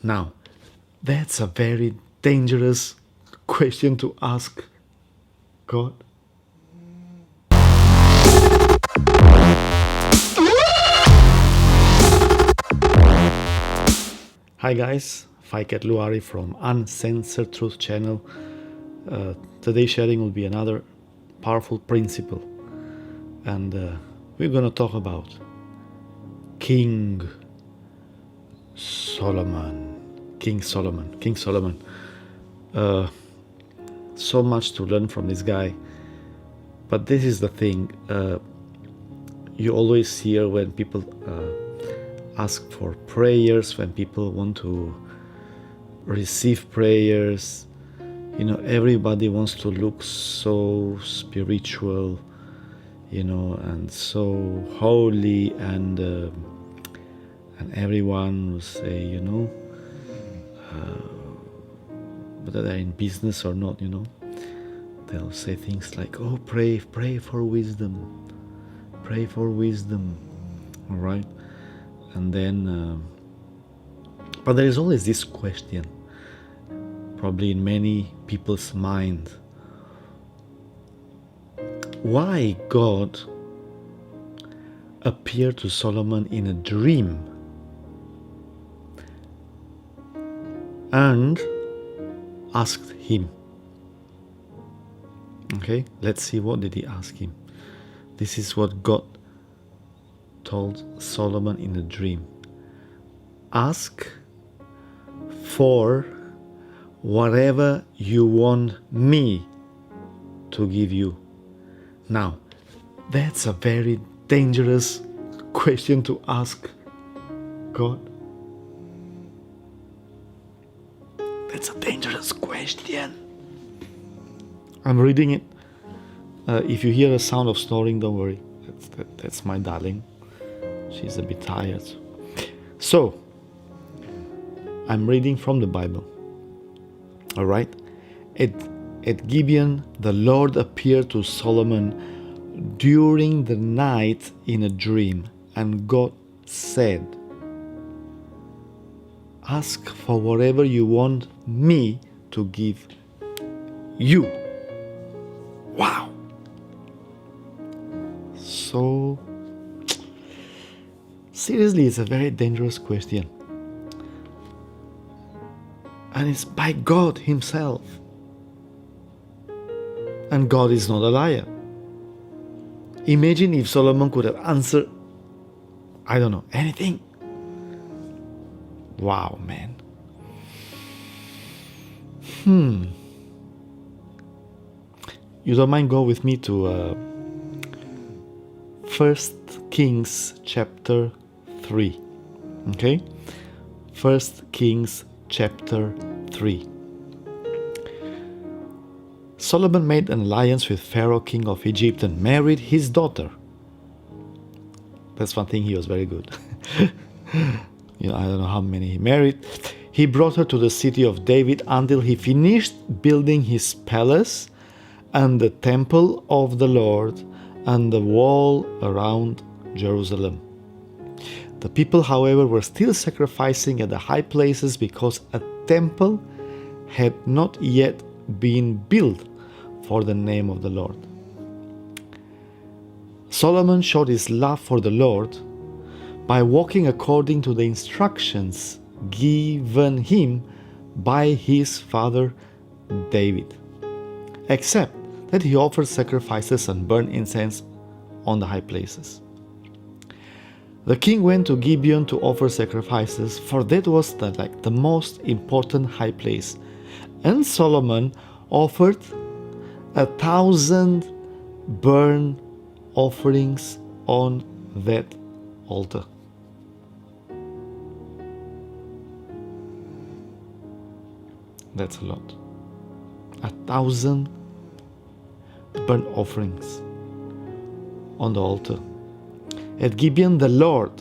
Now, that's a very dangerous question to ask God. Hi guys, Faiket Luari from Uncensored Truth channel. Today's sharing will be another powerful principle, and we're going to talk about King Solomon. King Solomon. So much to learn from this guy, but this is the thing. You always hear when people ask for prayers, when people want to receive prayers, everybody wants to look so spiritual, and so holy, and everyone will say, whether they're in business or not, they'll say things like, oh, pray for wisdom, all right? And then, but there is always this question, probably in many people's mind, why God appeared to Solomon in a dream and asked him. Okay, let's see, what did he ask him? This is what God told Solomon in a dream. Ask for whatever you want me to give you. Now, that's a very dangerous question to ask God. That's a dangerous question. I'm reading it. If you hear a sound of snoring, don't worry. That's my darling. She's a bit tired. So, I'm reading from the Bible. All right? At Gibeon, the Lord appeared to Solomon during the night in a dream, and God said, ask for whatever you want me to give you. Wow. So, seriously, it's a very dangerous question. And it's by God Himself. And God is not a liar. Imagine if Solomon could have answered, I don't know, anything. Wow, man. You don't mind go with me to 1 Kings chapter 3. Okay? 1 Kings chapter 3. Solomon made an alliance with Pharaoh, king of Egypt, and married his daughter. That's one thing, he was very good. I don't know how many he married. He brought her to the city of David until he finished building his palace and the temple of the Lord and the wall around Jerusalem. The people, however, were still sacrificing at the high places because a temple had not yet been built for the name of the Lord. Solomon showed his love for the Lord by walking according to the instructions given him by his father David, except that he offered sacrifices and burned incense on the high places. The king went to Gibeon to offer sacrifices, for that was the most important high place. And Solomon offered 1,000 burnt offerings on that altar. That's a lot. 1,000 burnt offerings on the altar. At Gibeon, the Lord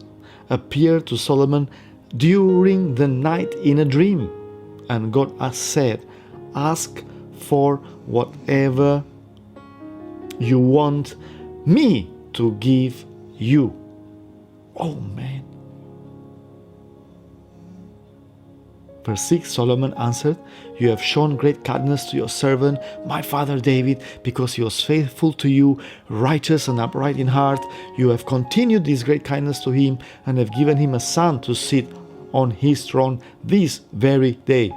appeared to Solomon during the night in a dream, and God said, ask for whatever you want me to give you. Oh man. Verse 6, Solomon answered, "You have shown great kindness to your servant, my father David, because he was faithful to you, righteous and upright in heart. You have continued this great kindness to him and have given him a son to sit on his throne this very day.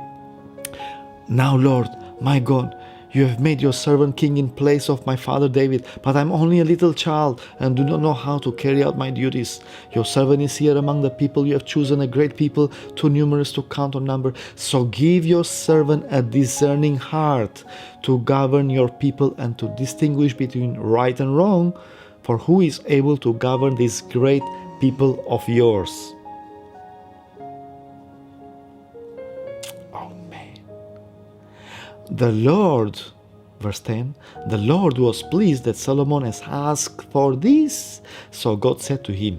Now, Lord, my God, you have made your servant king in place of my father David, but I'm only a little child and do not know how to carry out my duties. Your servant is here among the people you have chosen, a great people, too numerous to count or number. So give your servant a discerning heart to govern your people and to distinguish between right and wrong, for who is able to govern this great people of yours?" The Lord, verse 10, the Lord was pleased that Solomon has asked for this. So God said to him,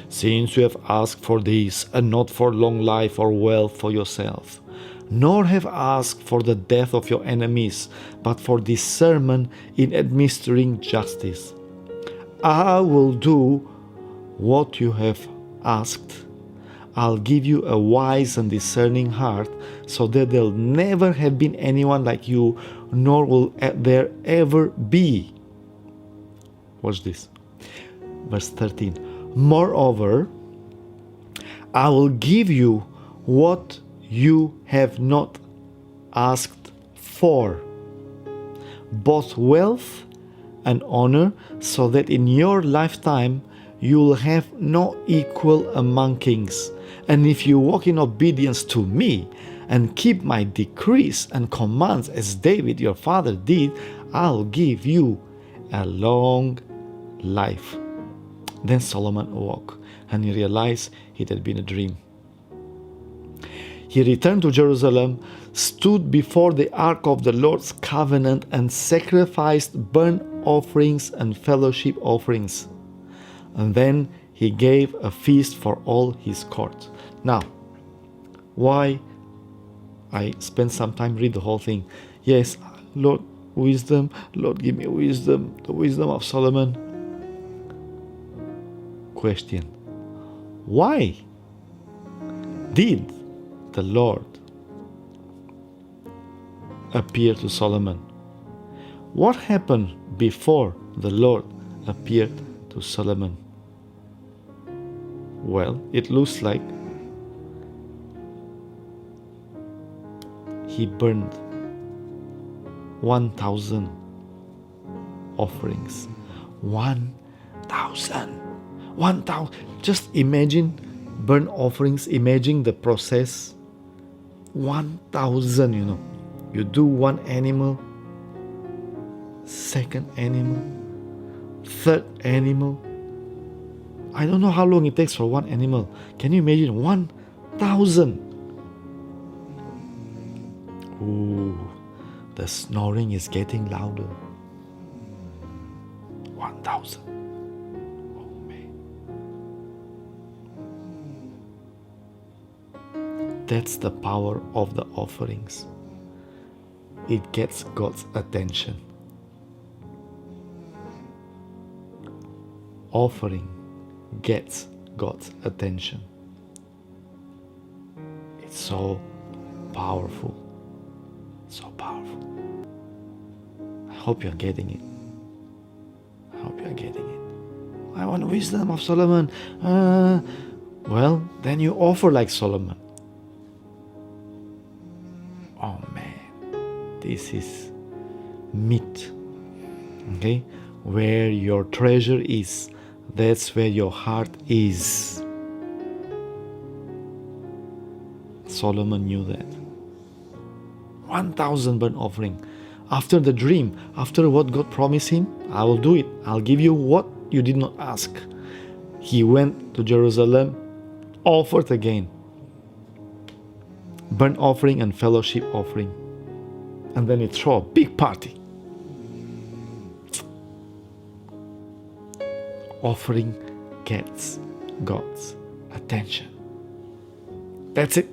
"Since you have asked for this, and not for long life or wealth for yourself, nor have asked for the death of your enemies, but for discernment in administering justice, I will do what you have asked. I'll give you a wise and discerning heart, so that there'll never have been anyone like you, nor will there ever be." Watch this. Verse 13. "Moreover, I will give you what you have not asked for, both wealth and honor, so that in your lifetime you will have no equal among kings. And if you walk in obedience to me and keep my decrees and commands as David your father did, I'll give you a long life." Then Solomon awoke, and he realized it had been a dream. He returned to Jerusalem, stood before the ark of the Lord's covenant, and sacrificed burnt offerings and fellowship offerings. And then he gave a feast for all his court. Now, why I spent some time read the whole thing? Yes, Lord, wisdom. Lord, give me wisdom. The wisdom of Solomon. Question: why did the Lord appear to Solomon? What happened before the Lord appeared to Solomon? Well, it looks like he burned 1,000 offerings. 1,000. 1,000. Just imagine burnt offerings. Imagine the process. 1,000, You do one animal, second animal, third animal. I don't know how long it takes for one animal. Can you imagine? 1,000. Ooh, the snoring is getting louder. 1,000. Oh man. That's the power of the offerings. It gets God's attention. Offering gets God's attention. It's so powerful. So powerful. I hope you're getting it. I hope you're getting it. I want wisdom of Solomon. Well, then you offer like Solomon. Oh man, this is meat. Okay? Where your treasure is, that's where your heart is. Solomon knew that. 1,000 burnt offering. After the dream, after what God promised him, I will do it. I'll give you what you did not ask. He went to Jerusalem, offered again. Burnt offering and fellowship offering. And then he threw a big party. Offering gets God's attention. That's it.